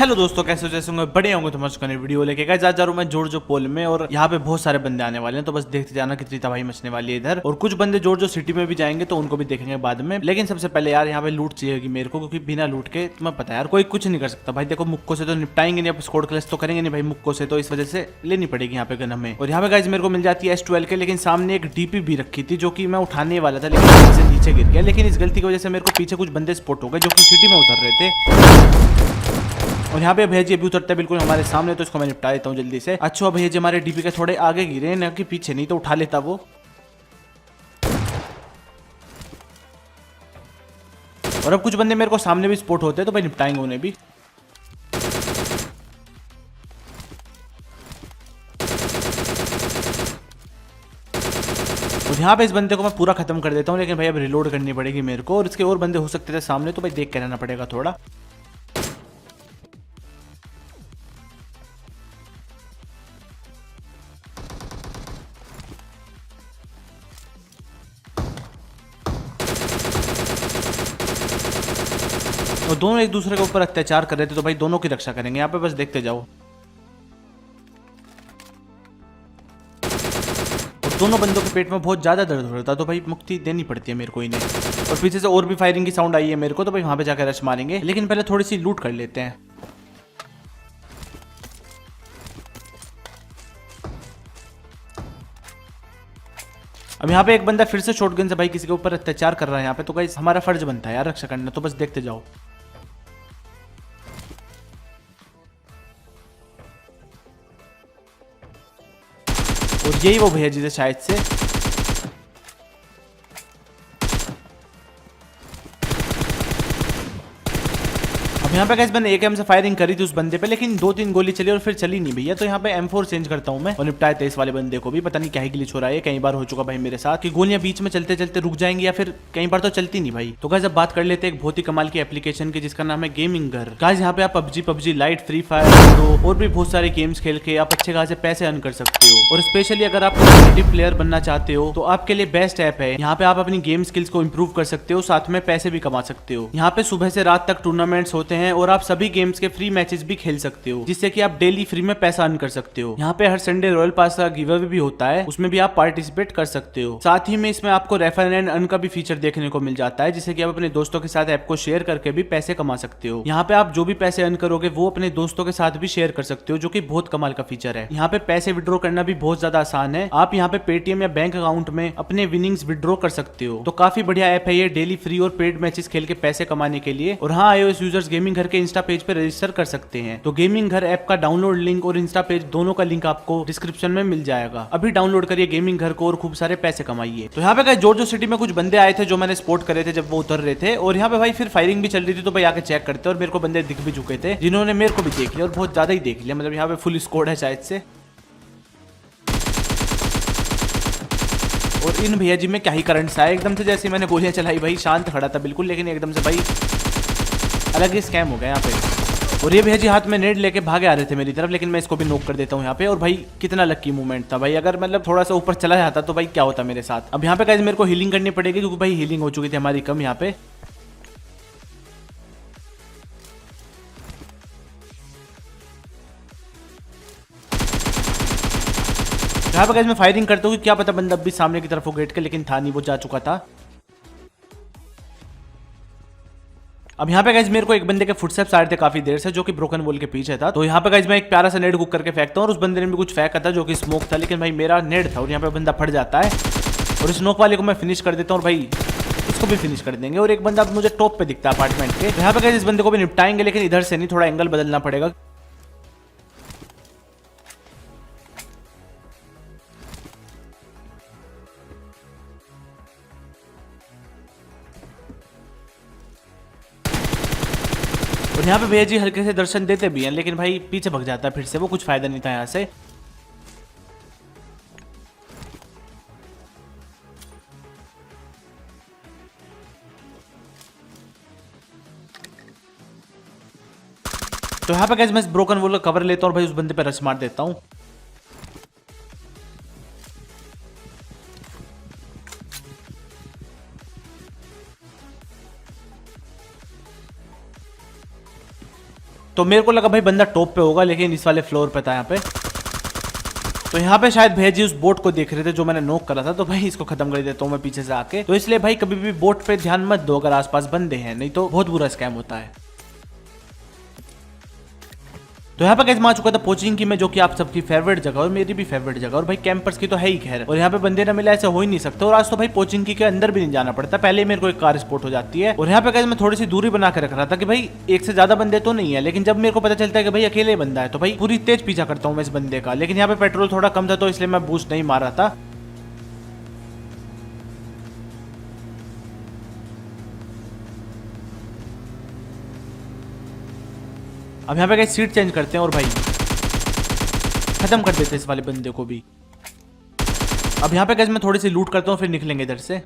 Hello दोस्तों, कैसे हो? जैसे होंगे बड़े होंगे तो मस्त करने वीडियो लेके गाइस आज जा रहा हूं मैं जॉर्जो पोल में। और यहाँ पे बहुत सारे बंदे आने वाले हैं, तो बस देखते जाना कितनी तबाही मचने वाली है इधर। और कुछ बंदे जॉर्जो सिटी में भी जाएंगे तो उनको भी देखेंगे बाद में। लेकिन सबसे पहले यार यहाँ पे लूट चाहिए मेरे को, क्योंकि बिना लूट के तुम्हें पता है यार कोई कुछ नहीं कर सकता भाई। देखो मुक्को से तो निपटाएंगे नहीं, अब स्क्वाड क्लच तो करेंगे नहीं भाई मुक्को से, तो इस वजह से लेनी पड़ेगी यहाँ पे गन हमें। और यहाँ पे गाइस मेरे को मिल जाती है S12 के, लेकिन सामने एक डीपी भी रखी थी जो कि मैं उठाने वाला था, लेकिन नीचे गिर गया। लेकिन इस गलती की वजह से मेरे को पीछे कुछ बंदे स्पॉट हो गए जो कि सिटी में उतर रहे थे। और यहाँ पे भैया जी अभी उतरते हैं बिल्कुल हमारे सामने, तो इसको मैं निपटा देता हूँ जल्दी से। अच्छा भैया जी हमारे डीपी के थोड़े आगे गिरे ना कि पीछे, नहीं तो उठा लेता वो। और अब कुछ बंदे मेरे को सामने भी स्पॉट होते हैं, तो भाई निपटाएंगे उन्हें भी। और यहाँ पे इस बंदे को मैं पूरा खत्म कर देता हूँ, लेकिन भाई अब रिलोड करनी पड़ेगी मेरे को। और इसके और बंदे हो सकते थे सामने, तो भाई देख के रहना पड़ेगा थोड़ा। और दोनों एक दूसरे के ऊपर अत्याचार कर रहे थे, तो भाई दोनों की रक्षा करेंगे यहाँ पे, बस देखते जाओ। और दोनों बंदों के पेट में बहुत ज्यादा दर्द हो रहा था, तो भाई मुक्ति देनी पड़ती है मेरे को इन्हें। और पीछे से और भी फायरिंग की साउंड आई है मेरे को, तो भाई वहां पे जाकर रश मारेंगे, लेकिन पहले थोड़ी सी लूट कर लेते हैं। अब यहाँ पे एक बंदा फिर से शॉटगन से भाई किसी के ऊपर अत्याचार कर रहा है यहाँ पे, तो गाइस हमारा फर्ज बनता है यार रक्षा करना, तो बस देखते जाओ। और यही वो भैया जी थे शायद से। अब यहाँ पे गाइस मैंने AKM से फायरिंग करी थी उस बंदे पे, लेकिन 2-3 गोली चली और फिर चली नहीं भैया। तो यहाँ पे M4 चेंज करता हूँ मैं और निपटाया था इस वाले बंदे को भी। पता नहीं क्या ही ग्लिच हो रहा है, कई बार हो चुका भाई मेरे साथ कि गोलियां बीच में चलते चलते रुक जाएंगी, या फिर कई बार तो चलती नहीं भाई। तो गाइस अब बात कर लेते हैं एक बहुत ही कमाल की एप्लीकेशन की, जिसका नाम है गेमिंग घर। गाइस यहाँ पे आप PUBG लाइट, फ्री फायर और भी बहुत सारे गेम्स खेल के आप अच्छे खासे पैसे अर्न कर सकते हो। और स्पेशली अगर आप कॉम्पिटिटिव प्लेयर बनना चाहते हो तो आपके लिए बेस्ट ऐप है। यहाँ पे आप अपनी गेम स्किल्स को इंप्रूव कर सकते हो, साथ में पैसे भी कमा सकते हो। यहाँ पे सुबह से रात तक टूर्नामेंट्स होते हैं और आप सभी गेम्स के फ्री मैचेस भी खेल सकते हो, जिससे कि आप डेली फ्री में पैसा अर्न कर सकते हो। यहाँ पे हर संडे रॉयल पास का गिव अवे भी होता है, उसमें भी आप पार्टिसिपेट कर सकते हो। साथ ही में इसमें आपको रेफर एंड अर्न का भी फीचर देखने को मिल जाता है, जिससे कि आप अपने दोस्तों के साथ ऐप को शेयर करके भी पैसे कमा सकते हो। यहाँ पे आप जो भी पैसे अर्न करोगे वो अपने दोस्तों के साथ भी शेयर कर सकते हो, जो कि बहुत कमाल का फीचर है। यहाँ पे पैसे विड्रॉ करना भी बहुत ज्यादा आसान है। आप यहाँ पे पेटीएम या बैंक अकाउंट में अपने विनिंग्स विड्रॉ कर सकते हो। तो काफी बढ़िया ऐप है ये डेली फ्री और पेड मैचेस खेल के पैसे कमाने के लिए। और हाँ, iOS यूजर्स गेमिंग घर के इंस्टा पेज पे रजिस्टर कर सकते हैं। तो गेमिंग घर ऐप का डाउनलोड लिंक और इंस्टा पेज दोनों का लिंक आपको डिस्क्रिप्शन में मिल जाएगा। अभी डाउनलोड करिए गेमिंग घर को और खूब सारे पैसे कमाइए। तो यहाँ पे गाइस जॉर्जो सिटी में कुछ बंदे आए थे जो मैंने स्पॉट करे थे जब वो उतर रहे थे, और यहाँ पे भाई फिर फायरिंग भी चल रही थी, तो भाई आके चेक करते। और मेरे को बंदे दिख भी चुके थे जिन्होंने मेरे को भी देख लिया, और बहुत ज्यादा ही देख लिया, मतलब यहाँ पे फुल स्क्वाड है शायद से। और इन भैया जी में क्या ही करंट आया एकदम से, जैसे मैंने गोलियां चलाई भाई शांत खड़ा था बिल्कुल, लेकिन एकदम से भाई अलग ही स्कैम हो गया यहाँ पे। और ये भैया जी हाथ में नेट लेके भागे आ रहे थे मेरी तरफ, लेकिन मैं इसको भी नॉक कर देता हूँ यहाँ पे। और भाई कितना लक्की मूवमेंट था भाई, अगर मतलब थोड़ा सा ऊपर चला जाता तो भाई क्या होता मेरे साथ। अब यहाँ पे गाइस मेरे को हीलिंग करनी पड़ेगी, क्योंकि भाई हीलिंग हो चुकी थी हमारी कम यहाँ पे। यहाँ पे गाइस मैं फायरिंग करता हूँ, क्या पता बंदा भी सामने की तरफ हो गेट के, लेकिन था नहीं, वो जा चुका था। अब यहाँ पे गाइज मेरे को एक बंदे के फुटस्टेप्स आ रहे थे काफी देर से, जो कि ब्रोकन वॉल के पीछे था। तो यहाँ पे गाइज मैं एक प्यारा सा नेट कुक करके फेंकता हूँ, और उस बंदे ने भी कुछ फेंका था जो कि स्मोक था, लेकिन भाई मेरा नेट था और यहाँ पे बंदा फट जाता है। और स्मोक वाले को मैं फिनिश कर देता हूँ, और भाई इसको भी फिनिश कर देंगे। और एक बंदा मुझे टॉप पे दिखता है अपार्टमेंट के, यहाँ पे गाइज इस बंदे को भी निपटाएंगे, लेकिन इधर से नहीं, थोड़ा एंगल बदलना पड़ेगा। और यहाँ पे भैया जी हल्के से दर्शन देते भी हैं, लेकिन भाई पीछे भग जाता है फिर से वो, कुछ फायदा नहीं था यहाँ से। तो यहाँ पे गाइस मैं इस ब्रोकन वॉल का कवर लेता हूँ और भाई उस बंदे पे रश मार देता हूँ। तो तो मेरे को लगा भाई बंदा टॉप पे होगा, लेकिन इस वाले फ्लोर पे था यहाँ पे। तो यहाँ पे शायद भैया जी उस बोट को देख रहे थे जो मैंने नॉक करा था, तो भाई इसको खत्म कर देता हूँ मैं पीछे से आके। तो इसलिए भाई कभी भी बोट पे ध्यान मत दो अगर आसपास बंदे हैं, नहीं तो बहुत बुरा स्कैम होता है। तो यहाँ पे गाइस मैं आ चुका था पोचिंग की में, जो कि आप सबकी फेवरेट जगह और मेरी भी फेवरेट जगह, और भाई कैंपर्स की तो है ही खैर। और यहाँ पे बंदे ना मिला ऐसा हो ही नहीं सकता। और आज तो भाई पोचिंग की के अंदर भी नहीं जाना पड़ता, पहले ही मेरे को एक कार स्पॉट हो जाती है। और यहाँ पे गाइस मैं थोड़ी सी दूरी बना के रख रहा था कि भाई एक से ज्यादा बंदे तो नहीं है, लेकिन जब मेरे को पता चलता है कि भाई अकेले बंदा है तो भाई पूरी तेज पीछा करता हूँ मैं इस बंदे का। लेकिन यहाँ पे पेट्रोल थोड़ा कम था तो इसलिए मैं बूस्ट नहीं मार रहा था। अब यहाँ पे गाइस सीट चेंज करते हैं और भाई खत्म कर देते हैं इस वाले बंदे को भी। अब यहाँ पे गाइस मैं थोड़ी सी लूट करता हूँ, फिर निकलेंगे इधर से।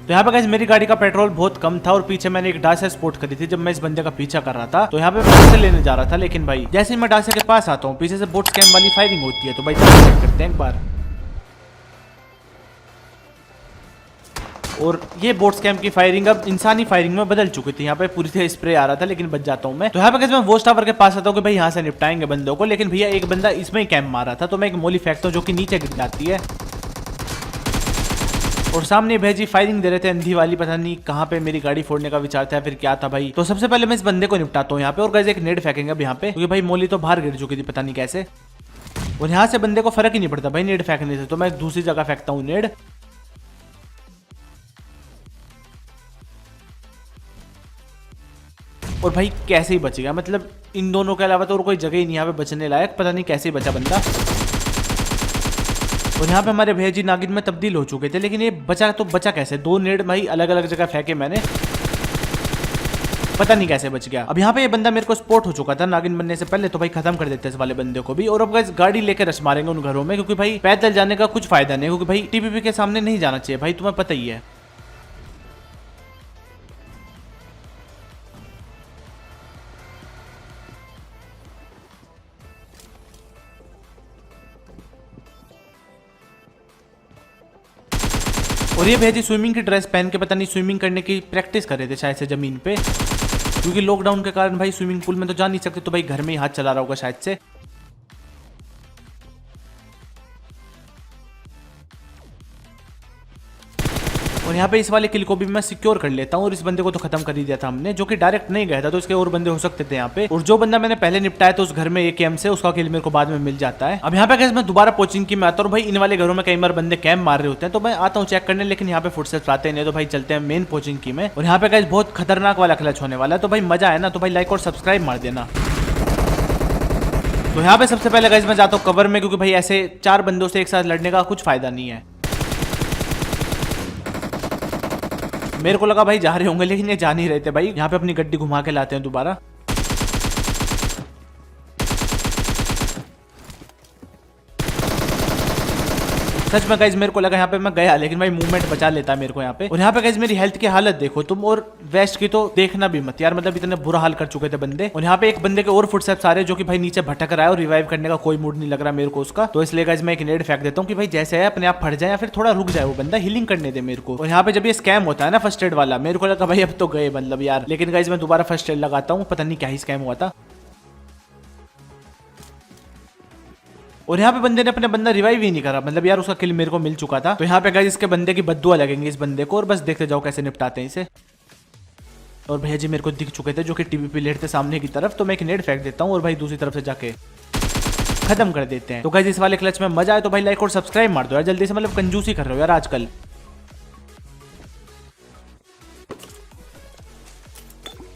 तो यहाँ पे गाइस मेरी गाड़ी का पेट्रोल बहुत कम था और पीछे मैंने एक डासा स्पॉट करी थी जब मैं इस बंदे का पीछा कर रहा था। तो यहाँ पे मैं पैसे लेने जा रहा था, लेकिन भाई जैसे ही मैं डासा के पास आता हूँ पीछे से बोट स्कैम वाली फायरिंग होती है। तो भाई चेक करते हैं एक बार। और ये बोट स्कैम की फायरिंग अब इंसानी फायरिंग में बदल चुकी थी। यहाँ पे पूरी तरह स्प्रे आ रहा था, लेकिन बच जाता हूँ मैं। तो यहाँ पे गाइस मैं वॉच टावर के पास आता हूँ कि भाई यहाँ से निपटाएंगे बंदों को, लेकिन भैया एक बंदा इसमें ही कैंप मार रहा था। तो मैं एक मोली फेंकता हूँ जो कि नीचे गिर जाती है। और सामने भेजी फायरिंग दे रहे थे अंधी वाली, पता नहीं कहाँ पे मेरी गाड़ी फोड़ने का विचार था फिर क्या था भाई। तो सबसे पहले मैं इस बंदे को निपटाता हूँ यहाँ पे। और गाइस एक नेड फेंकेंगे अब यहाँ पे, क्योंकि भाई मोली तो बाहर गिर चुकी थी पता नहीं कैसे। और यहाँ से बंदे को फर्क ही नहीं पड़ता भाई नेड फेंकने से, तो मैं दूसरी जगह फेंकता हूँ नेड। और भाई कैसे ही बच गया, मतलब इन दोनों के अलावा तो और कोई जगह ही नहीं यहाँ पे बचने लायक, पता नहीं कैसे ही बचा बंदा। और यहाँ पे हमारे भैया जी नागिन में तब्दील हो चुके थे, लेकिन ये बचा तो बचा कैसे? दो नेड भाई अलग अलग जगह फेंके मैंने, पता नहीं कैसे बच गया। अब यहाँ पे ये बंदा मेरे को स्पॉट हो चुका था नागिन बनने से पहले, तो भाई खत्म कर देते हैं इस वाले बंदे को भी। और अब गाइस गाड़ी लेकर रश मारेंगे उन घरों में, क्योंकि भाई पैदल जाने का कुछ फायदा नहीं, क्योंकि भाई टीपीपी के सामने नहीं जाना चाहिए भाई, तुम्हें पता ही है। और ये भैया जी स्विमिंग की ड्रेस पहन के पता नहीं स्विमिंग करने की प्रैक्टिस कर रहे थे शायद से जमीन पे, क्योंकि लॉकडाउन के कारण भाई स्विमिंग पूल में तो जा नहीं सकते, तो भाई घर में ही हाथ चला रहा होगा शायद से। और यहाँ पे इस वाले किल को भी मैं सिक्योर कर लेता हूँ। और इस बंदे को तो खत्म कर ही दिया था हमने, जो कि डायरेक्ट नहीं गया था, तो इसके और बंदे हो सकते थे यहाँ पे। और जो बंदा मैंने पहले निपटाया था उस घर में AKM से, उसका किल मेरे को बाद में मिल जाता है। अब यहाँ पे गाइस मैं दोबारा पोचिंग की में आता हूँ। भाई इन वाले घरों में कई बार बंदे कैंप मार रहे होते हैं, तो मैं आता हूँ चेक करने, लेकिन यहाँ पे फुटस्टेप्स आते नहीं, तो भाई चलते हैं मेन पोचिंग की में। और यहाँ पे गाइस बहुत खतरनाक वाला क्लच होने वाला है, तो भाई मजा है ना, तो भाई लाइक और सब्सक्राइब मार देना। तो यहाँ पे सबसे पहले गाइस मैं जाता हूँ कवर में, क्योंकि भाई ऐसे 4 बंदों से एक साथ लड़ने का कुछ फायदा नहीं है। मेरे को लगा भाई जा रहे होंगे, लेकिन ये जा नहीं रहे थे भाई। यहाँ पे अपनी गड्डी घुमा के लाते हैं दोबारा। सच में गाइज मेरे को लगा यहाँ पे मैं गया, लेकिन भाई मूवमेंट बचा लेता है मेरे को यहाँ पे। और यहाँ पे गाइज मेरी हेल्थ की हालत देखो तुम, और वेस्ट की तो देखना भी मत यार, मतलब इतने बुरा हाल कर चुके थे बंदे। और यहाँ पे एक बंदे के और फुटस्टेप्स आ रहे हैं, जो कि भाई नीचे भटक रहा है और रिवाइव करने का कोई मूड नहीं लग रहा मेरे को उसका। तो इसलिए गाइज मैं एक नेड फेंक देता हूँ कि भाई जैसे है अपने आप फट जाए या फिर थोड़ा रुक जाए वो बंदा, हीलिंग करने दे मेरे को। और यहाँ पे जब ये स्कैम होता है ना फर्स्ट एड वाला, मेरे को लगा भाई अब तो गए मतलब यार, लेकिन गाइज मैं दोबारा फर्स्ट एड लगाता हूँ, पता नहीं क्या ही स्कैम हुआ था। और यहाँ पे बंदे ने अपने बंदा रिवाइव ही नहीं करा, मतलब यार उसका किल मेरे को मिल चुका था। तो यहाँ पे गाइस इसके बंदे की बद्दुआ लगेंगे इस बंदे को, और बस देखते जाओ कैसे निपटाते हैं इसे। और भैया जी मेरे को दिख चुके थे जो कि टीवी पे लेट थे सामने की तरफ, तो मैं एक नेड फेंक देता हूँ और भाई दूसरी तरफ से जाके खत्म कर देते हैं। तो गाइस इस वाले क्लच में मजा आए तो भाई लाइक और सब्सक्राइब मार दो यार जल्दी से, मतलब कंजूसी कर रहे हो यार आजकल।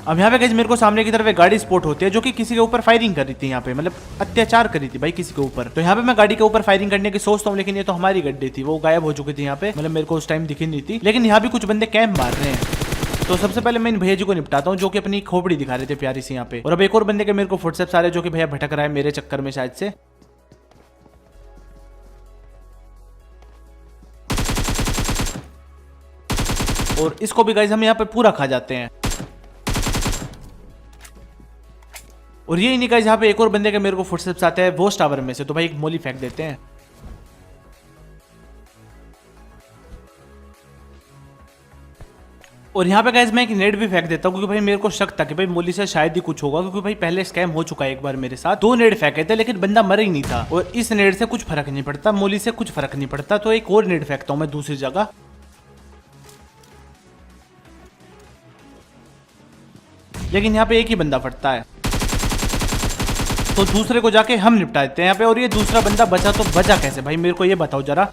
अब यहाँ पे गाइस मेरे को सामने की तरफ एक गाड़ी स्पॉट होती है, जो कि किसी के ऊपर फायरिंग कर रही थी, यहाँ पे मतलब अत्याचार कर रही थी भाई किसी के ऊपर। तो यहाँ पे मैं गाड़ी के ऊपर फायरिंग करने की सोचता हूँ, लेकिन ये तो हमारी गड्डी थी, वो गायब हो चुकी थी यहाँ पे, मतलब मेरे को उस टाइम दिखी नहीं थी। लेकिन यहाँ भी कुछ बंदे कैंप मार रहे हैं, तो सबसे पहले मैं इन भैया जी को निपटाता हूँ, जो कि अपनी खोपड़ी दिखा रहे थे प्यारी सी यहाँ पे। और अब एक और बंदे के मेरे को फुटस्टेप्स आ रहे हैं, जो कि भैया भटक रहा है मेरे चक्कर में शायद से। और इसको भी गाइस हम यहाँ पे पूरा खा जाते हैं। और ये नहीं गाइस, यहाँ पे एक और बंदे के मेरे को फुटस्टेप्स आते हैं वॉच टावर में से, तो भाई एक मोली फेंक देते हैं। और यहाँ पे गाइस मैं एक नेट भी फेंक देता हूँ, क्योंकि भाई मेरे को शक था कि भाई मोली से शायद ही कुछ होगा, क्योंकि भाई पहले स्कैम हो चुका है एक बार मेरे साथ। 2 नेट फेंके थे लेकिन बंदा मर ही नहीं था, और इस नेट से कुछ फर्क नहीं पड़ता, मोली से कुछ फर्क नहीं पड़ता, तो एक और नेट फेंकता हूँ मैं दूसरी जगह। लेकिन यहाँ पे एक ही बंदा फटता है, तो दूसरे को जाके हम निपटा देते हैं यहाँ पे। और ये दूसरा बंदा बचा तो बचा कैसे भाई, मेरे को ये बताओ जरा।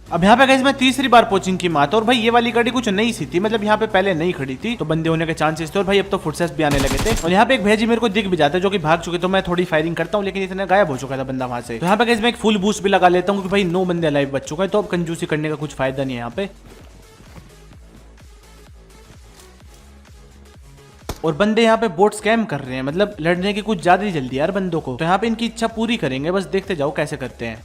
अब यहाँ पे गाइस मैं तीसरी बार पोचिंग की मात, और भाई ये वाली गाड़ी कुछ नई सी थी, मतलब यहाँ पे पहले नहीं खड़ी थी, तो बंदे होने के चांसेस थे। और भाई अब तो फुटस्टेप्स भी आने लगे थे, और यहाँ पे एक भैया मेरे को दिख भी जाता है जो कि भाग चुके, तो मैं थोड़ी फायरिंग करता हूँ, लेकिन इतना गायब हो चुका था बंदा वहां से। तो यहाँ पे गाइस मैं एक फुल बूस्ट भी लगा लेता हूँ, क्योंकि भाई 9 बंदे लाइव बच चुका है, तो अब कंजूसी करने का कुछ फायदा नहीं है यहाँ पे। और बंदे यहाँ पे बोट स्कैम कर रहे हैं, मतलब लड़ने की कुछ ज्यादा ही जल्दी यार बंदों को, तो यहाँ पे इनकी इच्छा पूरी करेंगे, बस देखते जाओ कैसे करते हैं।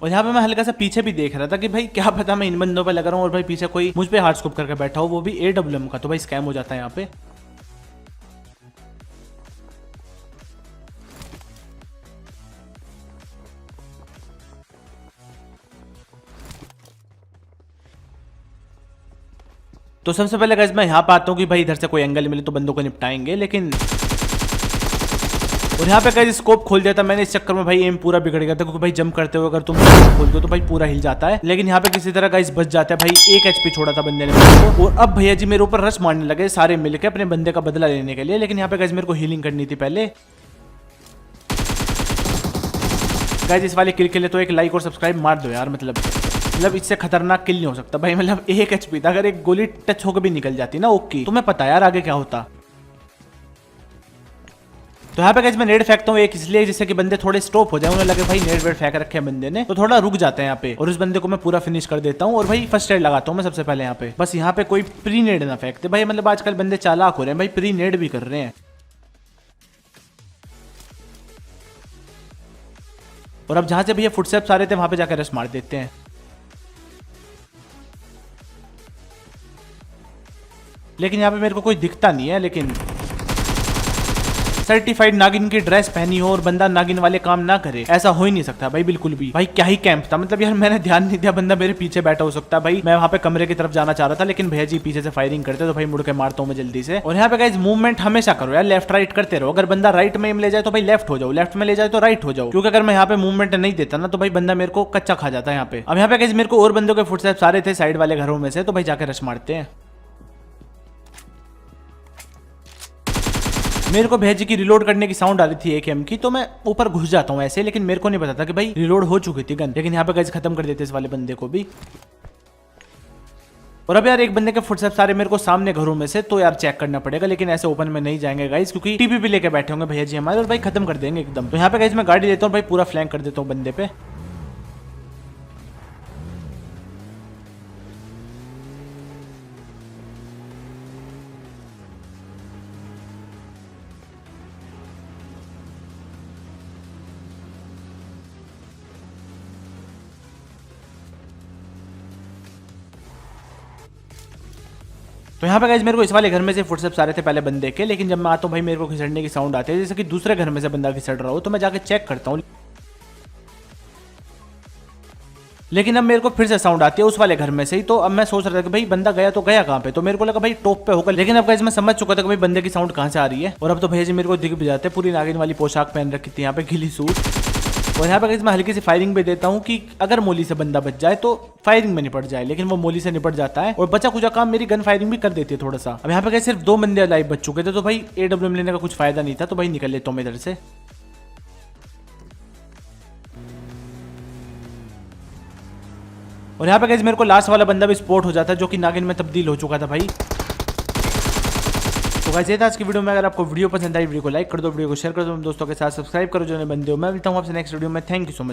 और यहाँ पे मैं हल्का सा पीछे भी देख रहा था कि भाई क्या पता मैं इन बंदों पे लग रहा हूँ और भाई पीछे कोई मुझ पे हार्ड स्कोप करके बैठा हो, वो भी AWM का, तो भाई स्कैम हो जाता है यहाँ पे। तो सबसे पहले गाइस मैं यहाँ पे आता हूँ कि भाई इधर से कोई एंगल मिले तो बंदों को निपटाएंगे, लेकिन और यहाँ पे गाइस स्कोप खोल दिया था मैंने, इस चक्कर में भाई एम पूरा बिगड़ गया था, क्योंकि भाई जंप करते हुए अगर तुम स्कोप खोल दो तो भाई पूरा हिल जाता है। लेकिन यहाँ पे किसी तरह गाइस बच जाता है भाई, 1 HP छोड़ा था बंदे ने मेरे को। और अब भैया जी मेरे ऊपर रश मारने लगे सारे मिलकर अपने बंदे का बदला लेने के लिए, लेकिन यहाँ पे गाइस मेरे को हीलिंग करनी थी पहले। गाइस इस वाले किल के लिए तो एक लाइक और सब्सक्राइब मार दो यार, मतलब इससे खतरनाक किल नहीं हो सकता भाई, मतलब 1 HP था, अगर एक गोली टच होकर भी निकल जाती ना ओके, तुम्हें पता यार आगे क्या होता। तो यहाँ पे गाइस मैं नेट फेंकता हूँ एक, इसलिए जिससे कि बंदे थोड़े स्टॉप हो जाए, उन्हें लगे भाई नेट वेट फेंक रखे हैं बंदे ने, तो थोड़ा रुक जाते हैं यहाँ पे, और उस बंदे को मैं पूरा फिनिश कर देता हूँ। और भाई फर्स्ट एड लगाता हूँ मैं सबसे पहले यहाँ पे, बस यहाँ पे कोई प्री नेड ना फेंकते भाई, मतलब आजकल बंदे चालाक हो रहे हैं भाई, प्री नेड भी कर रहे हैं। और अब जहां से भैया फुटस्टेप्स आ रहे थे वहां पे जाकर रश मार देते हैं। लेकिन यहाँ पे मेरे को कोई दिखता नहीं है, लेकिन सर्टिफाइड नागिन की ड्रेस पहनी हो और बंदा नागिन वाले काम ना करे, ऐसा हो ही नहीं सकता भाई बिल्कुल भी। भाई क्या ही कैंप था, मतलब यार मैंने ध्यान नहीं दिया बंदा मेरे पीछे बैठा हो सकता है भाई, मैं वहां पे कमरे की तरफ जाना चाह रहा था, लेकिन भैया जी पीछे से फायरिंग करते तो भाई मुड़ के मारता हूँ मैं जल्दी से। और यहाँ पे गाइस मूवमेंट हमेशा करो यार, लेफ्ट राइट करते रहो, अगर बंदा राइट में ले जाए तो भाई लेफ्ट हो जाओ, लेफ्ट में ले जाए तो राइट हो जाओ, क्योंकि अगर मैं यहाँ पे मूवमेंट नहीं देता ना तो भाई बंदा मेरे को कच्चा खा जाता है यहाँ पे। अब यहाँ पे गाइस मेरे को और बंदों के फुटस्टेप्स आ रहे थे साइड वाले घरों में से, तो भाई जाकर रश मारते हैं। मेरे को भैया जी की रिलोड करने की साउंड आ रही थी AKM की, तो मैं ऊपर घुस जाता हूँ ऐसे, लेकिन मेरे को नहीं पता था कि भाई रिलोड हो चुकी थी गन, लेकिन यहाँ पे गाइस खत्म कर देते इस वाले बंदे को भी। और अब यार एक बंदे के फुटस्टेप्स सारे मेरे को सामने घरों में से, तो यार चेक करना पड़ेगा, लेकिन ऐसे ओपन में नहीं जाएंगे गाइस, क्योंकि TP भी लेके बैठे होंगे भैया जी हमारे, और भाई खत्म कर देंगे एकदम। तो यहाँ पे गाइस मैं गाड़ी लेता हूँ भाई, पूरा फ्लैंक कर देता हूँ बंदे पे। तो यहाँ पे गाइस मेरे को इस वाले घर में से फुटस्टेप्स आ रहे थे पहले बंदे के, लेकिन जब मैं आता हूँ भाई मेरे को घिसड़ने की साउंड आती है, जैसे कि दूसरे घर में से बंदा घिसड़ रहा हो, तो मैं जाके चेक करता हूँ, लेकिन अब मेरे को फिर से साउंड आती है उस वाले घर में से ही। तो अब मैं सोच रहा था कि भाई बंदा गया तो गया कहाँ पे, तो मेरे को लगा भाई टॉप पे होगा, लेकिन अब गाइस मैं समझ चुका था कि भाई बंदे की साउंड कहाँ से आ रही है। और अब तो भैया जी मेरे को दिख भी जाते हैं, पूरी नागिन वाली पोशाक पहन रखी थी, यहाँ पे गिली सूट। और यहाँ पे गाइस मैं हल्की सी फायरिंग भी देता हूँ कि अगर मोली से बंदा बच जाए तो फायरिंग में निपट जाए, लेकिन वो मोली से निपट जाता है, और बचा कुछ काम मेरी गन फायरिंग भी कर देती है थोड़ा सा। अब यहाँ पे गाइस सिर्फ 2 बंदे लाइव बच चुके थे, तो भाई AWM लेने का कुछ फायदा नहीं था, तो भाई निकल लेता हूँ मैं इधर से। और यहाँ पे गाइस मेरे को लास्ट वाला बंदा भी स्पॉट हो जाता है, जो कि नागिन में तब्दील हो चुका था भाई। तो गाइस ये था आज की वीडियो में, अगर आपको वीडियो पसंद आई वीडियो को लाइक कर दो, वीडियो को शेयर कर दो दोस्तों के साथ, सब्सक्राइब करो जो नए बंदे हो। मैं मिलता हूँ आपसे नेक्स्ट वीडियो में, थैंक यू सो मच।